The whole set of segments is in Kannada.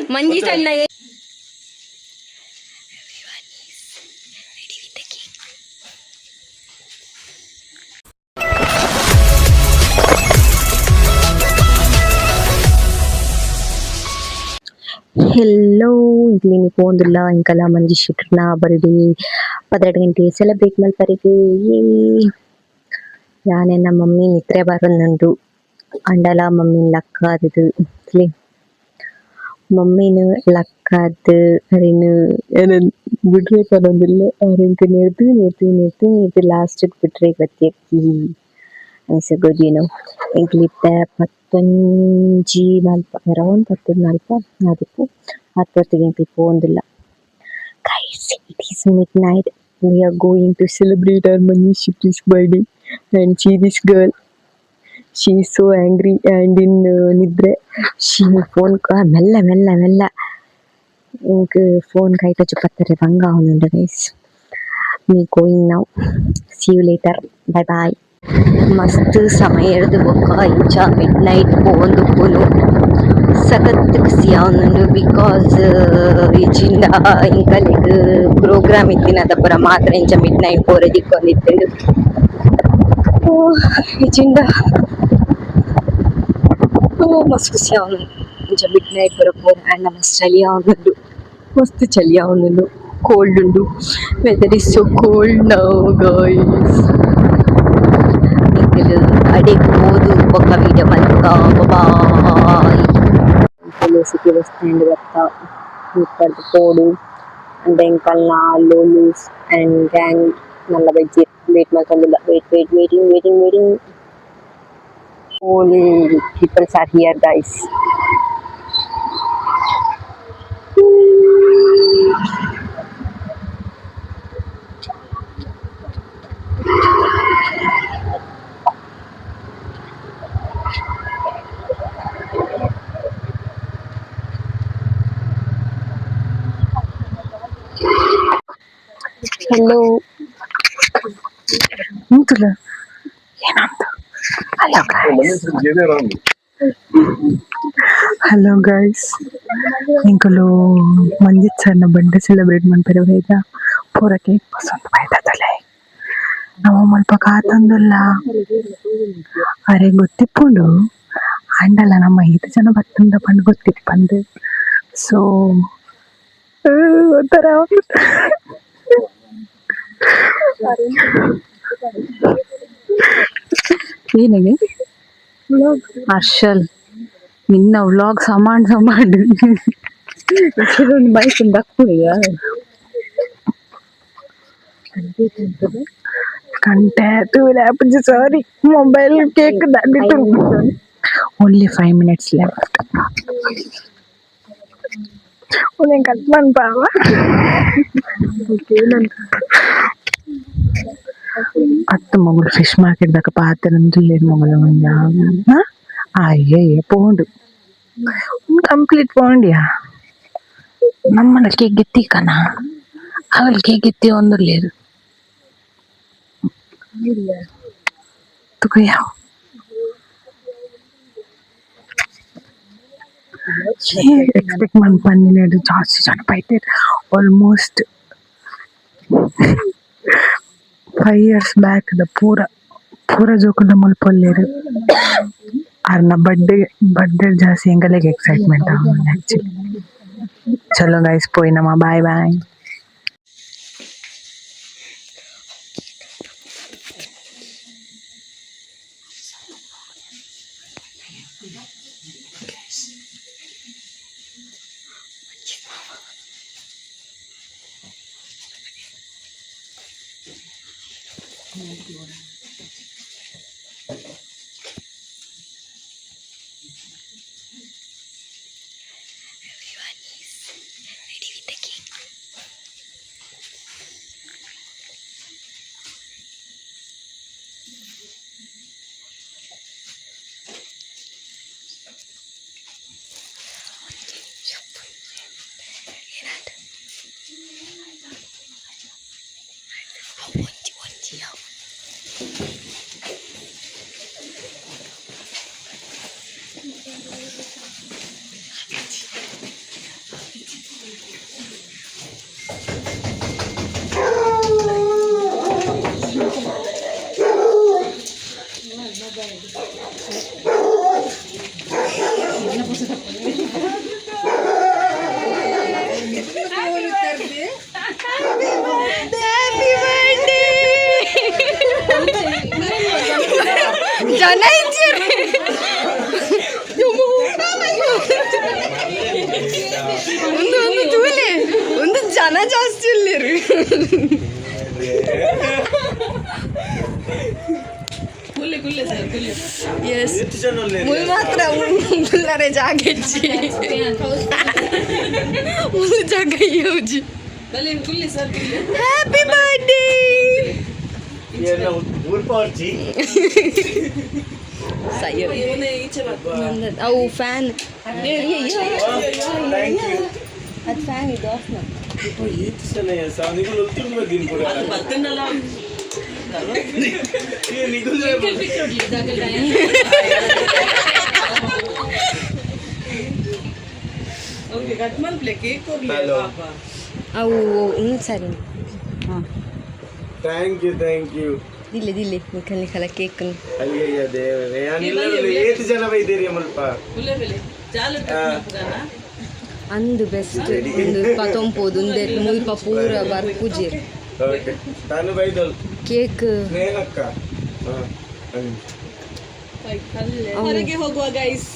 Manjith and I. ಹೆಲ್ಲೋ ಇಲ್ಲಿ ನೀವು ಒಂದಿಲ್ಲ ಇಂಕಲ್ಲ ಮಂಜಿ ಶೆಟ್ರನ ಬರ್ಡೇ 12 ಗಂಟೆ ಸೆಲೆಬ್ರೇಟ್ ಮಲ್ಪರಿಗೆ ಯಾನೆ ನಮ್ಮ ಮಮ್ಮಿ ನಿದ್ರೆ ಬರೋದು ಅಂಡಲ ಮಮ್ಮಿ ಲಕ್ಕಾದದು ಮಮ್ಮಿನ ಲಕ್ಕಾದ ಅರಿನು ಏನನ್ ಬಿಟ್ರೆ ತರೋದಿಲ್ಲ ಅವ್ರಿಂಕ ನಿರ್ತು ಲಾಸ್ಟಿಗೆ ಬಿಟ್ರೆ ಇವತ್ತೇಕಿ ಅನ್ಸಗೋದೇನೋ ಇಂಕ್ಲಿತ್ತ 15 ಅರೌಂಡ್ 14 ಅದಕ್ಕೂ 10 ಗಂಟೆ ಹೋಗಿಲ್ಲ. Guys, it is midnight. We are going to celebrate our Manjith's birthday and see this girl. She is so angry and in nidre. She phone mella. Ink phone kaita chupatare banga avundu guys. Me going now. See you later. Bye bye. ಮಸ್ತ್ ಸಮಯ ಹಿಡಿದು ಬೊಕ್ಕ ಇಂಚ ಮಿಡ್ ನೈಟ್ ಪೋಂದುಪ್ಪುನು ಸಖತ್ ಖುಷಿ ಅವನು ಬಿಕಾಸ್ ಈಚಿಂದ ಇಂಕಲೆಗ್ ಪ್ರೋಗ್ರಾಮ್ ಇತ್ತಿನದ ಪುರ ಮಾತ್ರ ಇಂಚ ಮಿಡ್ ನೈಟ್ ಪೋರೆ ದಿಕ್ಕೊಂಡಿತ್ತು ಈಚಿಂದ ಮಸ್ತ್ ಖುಷಿ ಅವನು ಇಂಚ ಮಿಡ್ ನೈಟ್ ಪುರ ಪೋರೆ ಆಂಡ ಮಸ್ತ್ ಚಳಿ ಅವನು ಮಸ್ತ್ ಚಳಿ ಅವನು ಕೋಲ್ಡ್ ಉಂಡು weather is so cold now guys ಅಡಿಗೆ ಹೋದು ಬೊಕ್ಕ ವೀಡಿಯೋ ಮಲ್ಕ ಬಾಯ್ ಸಿಟಿ ಬಸ್ ಸ್ಟ್ಯಾಂಡ್ ಬರ್ತಾ ಇಪ್ಪತ್ತು ಕೋಡು ಅಂಡ್ ಎಂಕಲ್ನ ಲೋಲೂಸ್ ಅಂಡ್ ಗ್ಯಾಂಗ್ ನಲ್ಲ ಬಜ್ಜಿ ವೇಟ್ ಮಾಡ್ಕೊಂಡಿಲ್ಲ waiting all people are here guys. Hello. Mutula. Yenamda. Hello guys. Hello guys. Ninkalo Manjith sir na birthday celebrate ಮಾಡ್ತಾರೆ ಈಗ ಪೂರ ಕೇಕ್ ಪಸಂದ ಬೈದದಲೆ ನಾವು ಮಲ್ಪ ಕಾತಂದಲ್ಲ ಅರೆ ಗೊತ್ತಿಪ್ಪುಂಡು ಅಂಡಲ್ಲ ನಮ್ಮ 5 ಜನ ಬತ್ತಂದ ಪಂಡು ಗೊತ್ತಿಪ್ಪಂದು ಸೊ ಒಂಥರ ಏನಿಗೆ ಹರ್ಷಲ್ ನಿನ್ನ ವ್ಲಾಗ್ ಸಮಾಂಡ್ ಒಂದು ಬೈಕ್ ದಕ್ಕುಳಿಯ ಕಂಟೆ ತೂಲೆ ಸಾರಿ mobile cake ದಂಡಿತು only 5 minutes left udah cut manpawa attu mogul fish market daka paatharandu le mogulu unda ha ayye pondu complete pondiya nammana cake gitti kana aval cake gitti ondu ledu tukoya expect man panninedu ಜಾಸ್ತಿ ಜನ ಬೈತೆ almost 5 years back the pura ಜೋಕುಲ ಮಲ್ಪೊಲ್ಲೆರು ಅರ್ನ ಬರ್ಡೇ ಜಾಸ್ತಿ ಎಂಗಲೆಗೆ ಎಕ್ಸೈಟ್ಮೆಂಟ್ ಆವೊಂದು ಆಕ್ಚುಲಿ ಚಲೋ ಗೈಸ್ ಪೋಯಿನಮ್ಮ ಬಾಯ್ ಬಾಯ್. ಜನ ಇದ್ದೀರಿ ಒಂದು ತೂಲೆ ಒಂದು ಜನ ಜಾಸ್ತಿ ಇಲ್ಲಿರಿ ಮುಲ್ ಮಾತ್ರ ಮುಲ್ಲರೆ ಜಾಗ ಹೆಚ್ಚಿ ಮುಲ್ ಜಾಗ ಯೋಜಿ ಹ್ಯಾಪಿ ಬರ್ಡೇ ಅವು ಫ್ಯಾನ್ ಅದು ಫ್ಯಾನ್ ಇದು ಆಫ್ ಅವು ಸರಿ ಹಾಂ ಥ್ಯಾಂಕ್ ಯು ದಿಲ್ಲಿ ನಿಖಲ ಕೇಕ್ ಅಯ್ಯಯ್ಯ ದೇವರೇ ಏತು ಜನ ಬೈದೇರಿ ಮಲ್ಪ ಅಂದು ಬೆಸ್ಟ್ ಒಂದು 19 ಒಂದೇ ಮುಲ್ಪ ಪೂರ ಬರ್ಪೂಜೆ ತಾನು ಬೈದಲ್ ಕೇಕ್ ಸ್ನೇಹಕ್ಕ ಹೊರಗೆ ಹೋಗುವ ಗೈಸ್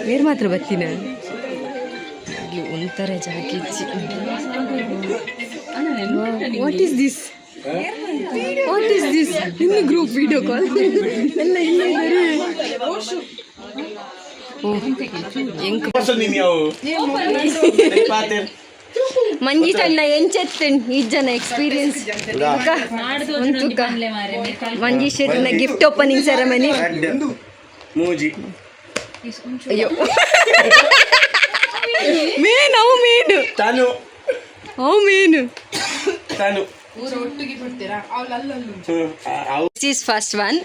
ಬೇರೆ ಮಾತ್ರ ಬರ್ತೀನ ಇಲ್ಲಿ ಒಂಥರ ಜಾಗಿಚ್ಚಿ ವಾಟ್ ಈಸ್ ದಿಸ್ ಇನ್ನು ಗ್ರೂಪ್ ವಿಡಿಯೋ ಕಾಲ್ ಎಲ್ಲ ಇಲ್ಲ ಇದ್ದಾರೆ ಮಂಜಿತ್ ಅಣ್ಣ ಎಂಚೆತ್ತನ್ ಈ ಜನ ಎಕ್ಸ್ಪೀರಿಯನ್ಸ್ ಮಂಜೀಶ್ ಶೆಟ್ಟಿನ ಗಿಫ್ಟ್ ಓಪನಿಂಗ್ ಸೆರೆಮನಿ ಮೂಜಿ ಅಯ್ಯೋ ಮೇನ್ ಅವು ಮೇನು ತಾನು ಅವು ಮೇನು ತಾನು this is first one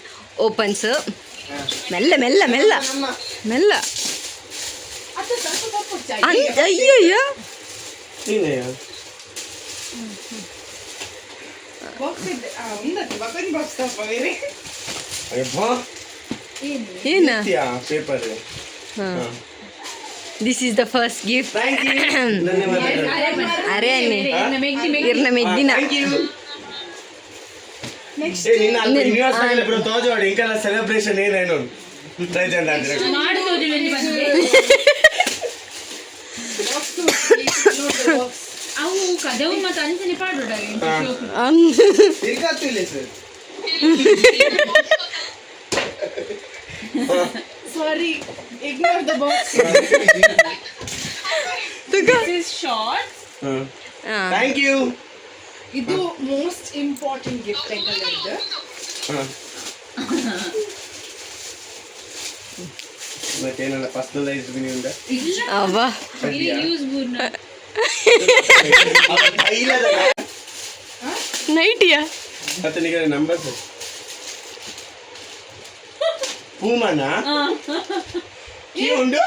opens ಮೆಲ್ಲ ಮೆಲ್ಲ ಮೆಲ್ಲ ಮೆಲ್ಲ ಅಯ್ಯಯ್ಯೋ ಏನ paper this is the first gift ಅರೆ ಇರ್ನ ಮೆದ್ದಿನ ఇంకా సెలబ్రేషన్ ఏదైనా ಅವು ಕದವು ಮತ್ತು ಅಂಚನೆ ಪಾಡೋಡ ಸಾರಿ ignore the box. This is short. Thank you. ಇದು ಮೋಸ್ಟ್ ಇಂಪಾರ್ಟೆಂಟ್ ಗಿಫ್ಟ್ ಐತೆ ಮತ್ತೇನಲ್ಲ ಪರ್ಸನಲೈಸ್ ಬಿನಿ ಉಂಟಾ ಅವ್ವಾ ಯೂಸ್ ಬೂರ್ನ ನೈಟಿಯಾ ಮತ್ತೆ ನಿಮಗೆ ನಂಬರ್ ಪೂಮನ ಕೀ ಉಂಡು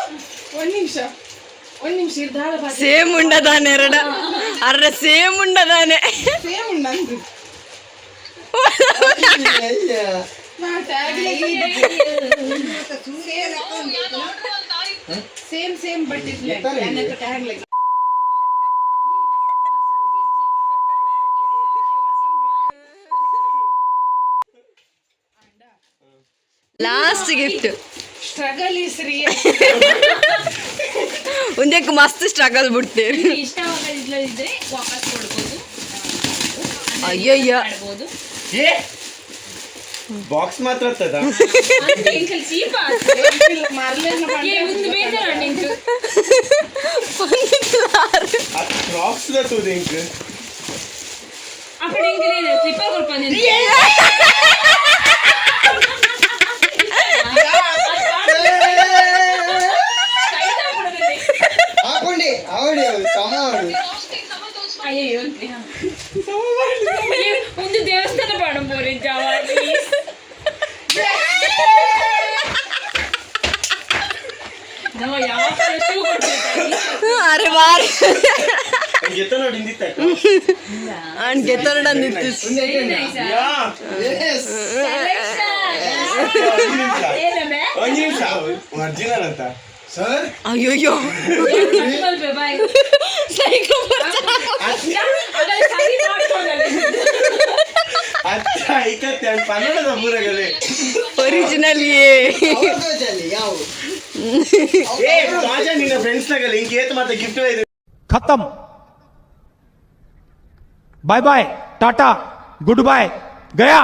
ಒಂದು ನಿಮಿಷ ಸೇಮ್ ಉಂಡದಾನೆ ಎರಡ ಅರ್ರ ಸೇಮ್ ಉಂಡದಾನೆ ಸೇಮ್ ಉಂಡು same but tag like last gift struggle is real ಒಂದಕ್ಕೆ ಮಸ್ತ್ ಸ್ಟ್ರಗಲ್ ಬಿಡ್ತೇವೆ ಇಷ್ಟವಾಗದಿದ್ರೆ ವಾಪಸ್ ಕೊಡ್ಬೋದು ಅಯ್ಯಯ್ಯ ಬಾಕ್ಸ್ ಮಾತ್ರ ಆಗ್ತದ ಕ್ರಾಕ್ಸ್ ತೂದು ಇಂಕ್ ಅక్కడ ಸ್ಲಿಪ್ಪರ್ ಕೊಡ್ಕೊಂಡು ಒಂದು ದೇವಸ್ಥಾನ ಪಾಡಂಬೋರಿ ಜಾವ ಅರೆ ಬಾರಿ ಗೆತ್ತ ನೋಡಿ ಗೆತ್ತ ನೋಡಂದಿತ್ತು ಒರಿಜಿನಲ್ ಅಂತ सर अयो अच्छा ऐकत आणि पाण्याला पुरा गेले ओरिजिनल माझ्या ನಿನ್ನ ಫ್ರೆಂಡ್ಸ್ ನಾಗಲ್ಲ ಇಂಕ ಏತ್ ಮತ್ತೆ ಗಿಫ್ಟ್ ಇದೆ खत्म bye bye tata goodbye गया